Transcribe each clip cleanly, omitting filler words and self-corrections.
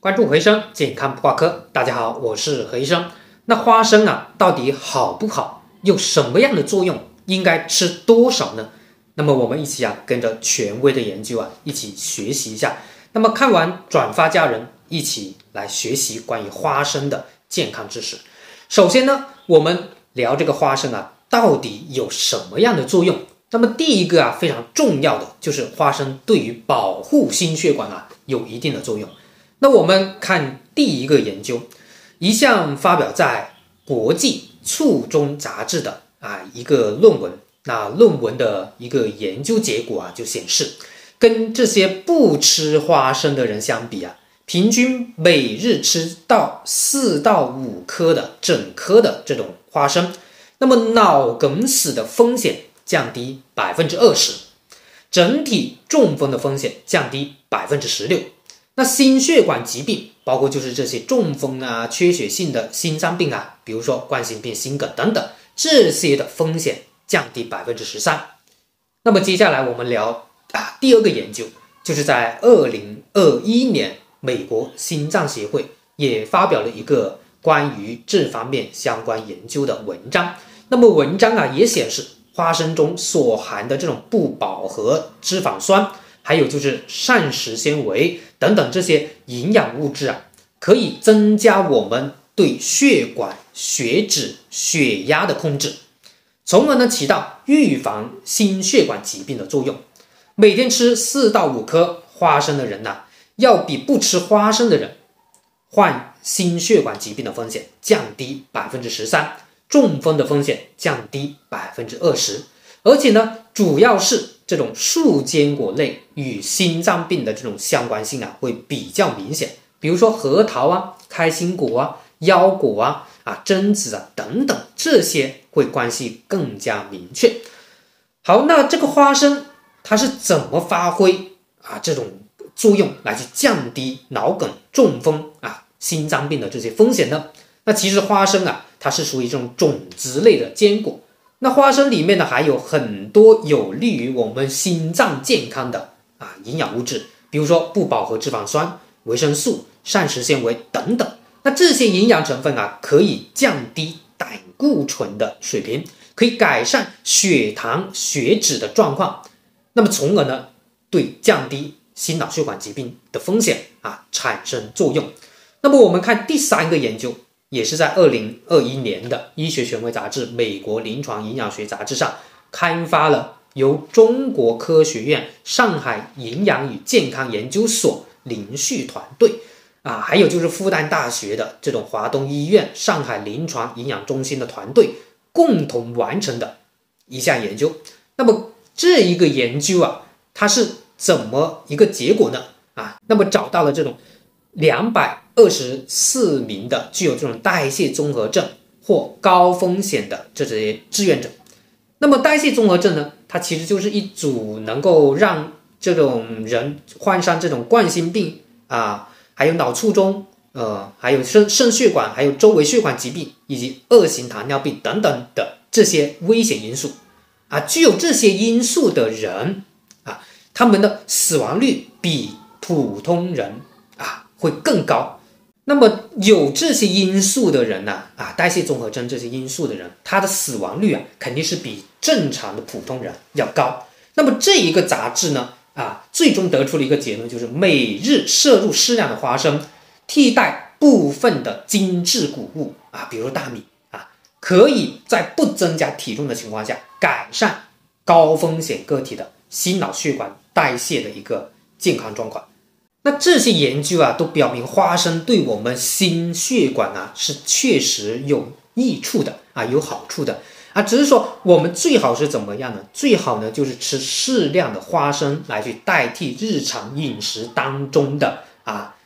关注何医生健康不挂科，大家好，我是何医生。那花生到底好不好？有什么样的作用？应该吃多少呢？那么我们一起跟着权威的研究一起学习一下。那么看完转发家人，一起来学习关于花生的健康知识。首先呢，我们聊这个花生到底有什么样的作用？那么第一个非常重要的就是花生对于保护心血管有一定的作用。那我们看第一个研究，一项发表在国际促中杂志的一个论文。那论文的一个研究结果就显示，跟这些不吃花生的人相比平均每日吃到4到5颗的整颗的这种花生，那么脑梗死的风险降低 20%， 整体中风的风险降低 16%。 那心血管疾病包括就是这些中风缺血性的心脏病比如说冠心病、心梗等等，这些的风险降低 13%。 那么接下来我们聊第二个研究，就是在2021年美国心脏协会也发表了一个关于这方面相关研究的文章。那么文章也显示，花生中所含的这种不饱和脂肪酸，还有就是膳食纤维等等这些营养物质可以增加我们对血管、血脂、血压的控制，从而起到预防心血管疾病的作用。每天吃4到5颗花生的人要比不吃花生的人患心血管疾病的风险降低 13%， 中风的风险降低 20%。 而且主要是这种树坚果类与心脏病的这种相关性会比较明显，比如说核桃开心果腰果榛子等等，这些会关系更加明确。好，那这个花生它是怎么发挥这种作用来去降低脑梗、中风心脏病的这些风险呢？那其实花生它是属于这种种子类的坚果。那花生里面还有很多有利于我们心脏健康的营养物质，比如说不饱和脂肪酸、维生素、膳食纤维等等。那这些营养成分可以降低胆固醇的水平，可以改善血糖、血脂的状况，那么从而对降低心脑血管疾病的风险产生作用。那么我们看第三个研究，也是在2021年的医学权威杂志《美国临床营养学杂志》上刊发了由中国科学院上海营养与健康研究所临续团队还有就是复旦大学的这种华东医院上海临床营养中心的团队共同完成的一项研究。那么这一个研究它是怎么一个结果呢？那么找到了这种224名的具有这种代谢综合症或高风险的这些志愿者。那么代谢综合症呢，它其实就是一组能够让这种人患上这种冠心病还有脑卒中还有肾血管还有周围血管疾病以及2型糖尿病等等的这些危险因素具有这些因素的人他们的死亡率比普通人会更高。那么有这些因素的人代谢综合征这些因素的人，他的死亡率肯定是比正常的普通人要高。那么这一个杂志呢最终得出了一个结论，就是每日摄入适量的花生，替代部分的精制谷物比如大米可以在不增加体重的情况下改善高风险个体的心脑血管代谢的一个健康状况。那这些研究都表明花生对我们心血管是确实有益处的有好处的只是说我们最好是怎么样呢？最好呢就是吃适量的花生来去代替日常饮食当中的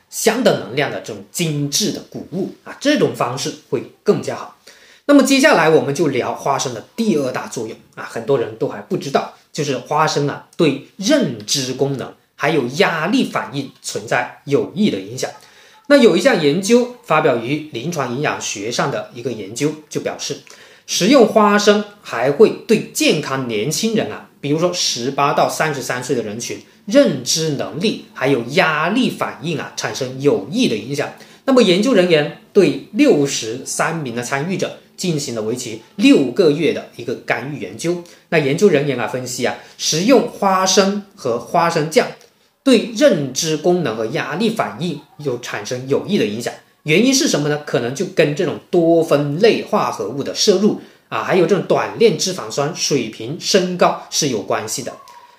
相等能量的这种精致的谷物这种方式会更加好。那么接下来我们就聊花生的第二大作用很多人都还不知道，就是花生对认知功能还有压力反应存在有益的影响。那有一项研究发表于临床营养学上的一个研究就表示，食用花生还会对健康年轻人比如说18到33岁的人群，认知能力还有压力反应产生有益的影响。那么研究人员对63名的参与者进行了为期6个月的一个干预研究。那研究人员分析食用花生和花生酱对认知功能和压力反应有产生有益的影响。原因是什么呢？可能就跟这种多酚类化合物的摄入还有这种短链脂肪酸水平升高是有关系的。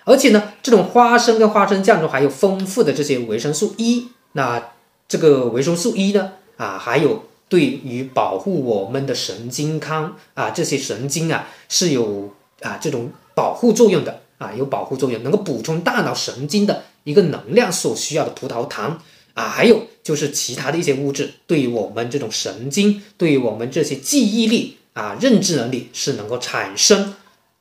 而且呢，这种花生跟花生酱中还有丰富的这些维生素 E， 那这个维生素 E 呢还有对于保护我们的神经康这些神经是有这种保护作用的有保护作用，能够补充大脑神经的一个能量所需要的葡萄糖还有就是其他的一些物质，对于我们这种神经，对于我们这些记忆力认知能力是能够产生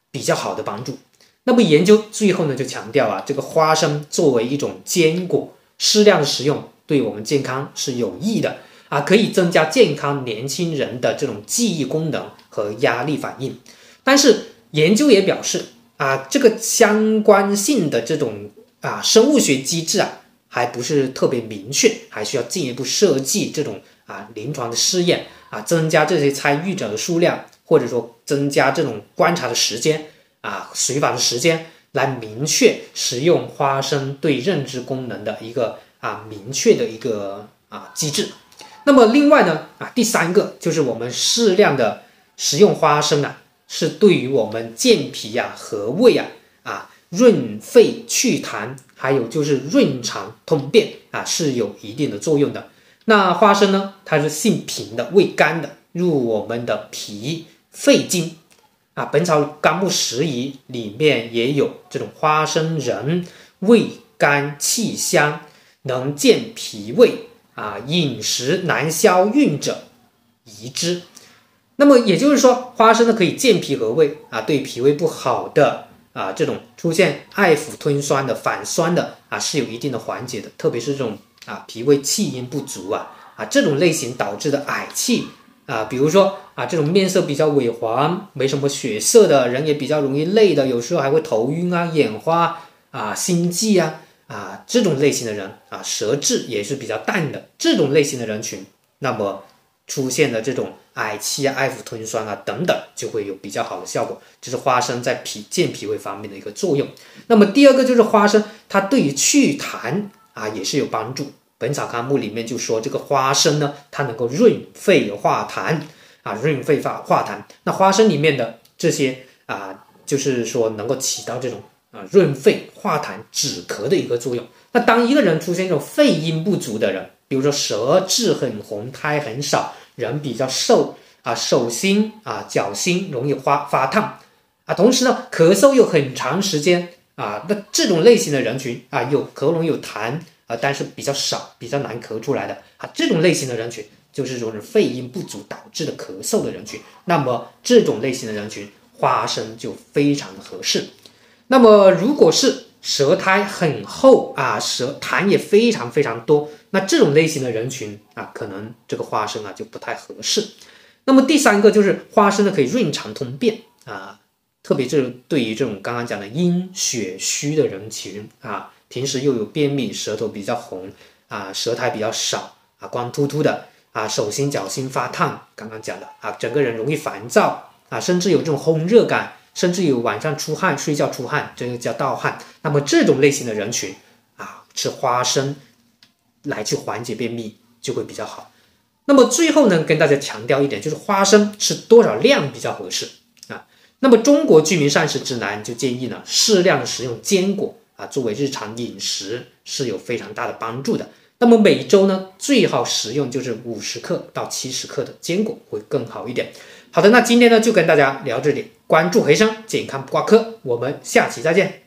比较好的帮助。那么研究最后呢就强调这个花生作为一种坚果，适量的食用对我们健康是有益的可以增加健康年轻人的这种记忆功能和压力反应。但是研究也表示这个相关性的这种生物学机制还不是特别明确，还需要进一步设计这种临床的试验增加这些参与者的数量，或者说增加这种观察的时间随访的时间，来明确食用花生对认知功能的一个明确的一个机制。那么另外呢第三个就是我们适量的食用花生是对于我们健脾和胃润肺祛痰，还有就是润肠通便是有一定的作用的。那花生呢，它是性平的、味甘的，入我们的脾肺经本草纲目拾遗里面也有这种花生仁，味甘气香，能健脾胃饮食难消运者宜之。那么也就是说，花生呢可以健脾和胃对脾胃不好的这种出现爱抚吞酸的反酸的是有一定的缓解的，特别是这种脾胃气阴不足这种类型导致的矮气比如说这种面色比较萎黄，没什么血色的人，也比较容易累的，有时候还会头晕眼花心悸这种类型的人舌质也是比较淡的，这种类型的人群，那么出现的这种矮气爱抚吞酸等等，就会有比较好的效果。这是花生在健脾胃方面的一个作用。那么第二个就是花生，它对于祛痰也是有帮助。本草纲目里面就说这个花生呢，它能够润肺化痰润肺化痰。那花生里面的这些就是说能够起到这种润肺化痰止咳的一个作用。那当一个人出现这种肺阴不足的人，比如说舌质很红，苔很少，人比较瘦手心脚心容易发烫同时呢咳嗽又很长时间那这种类型的人群有喉咙有痰但是比较少，比较难咳出来的这种类型的人群就是这种肺阴不足导致的咳嗽的人群。那么这种类型的人群，花生就非常的合适。那么如果是舌苔很厚舌痰也非常非常多，那这种类型的人群可能这个花生就不太合适。那么第三个就是花生呢可以润肠通便特别是对于这种刚刚讲的阴血虚的人群平时又有便秘，舌头比较红舌苔比较少光秃秃的手心脚心发烫，刚刚讲的整个人容易烦躁甚至有这种烘热感，甚至有晚上出汗，睡觉出汗，这个叫盗汗。那么这种类型的人群吃花生来去缓解便秘就会比较好。那么最后呢，跟大家强调一点，就是花生吃多少量比较合适那么中国居民膳食指南就建议呢，适量的食用坚果作为日常饮食是有非常大的帮助的。那么每周呢，最好食用就是50克到70克的坚果会更好一点。好的，那今天呢就跟大家聊这里，关注培生健康不挂科，我们下期再见。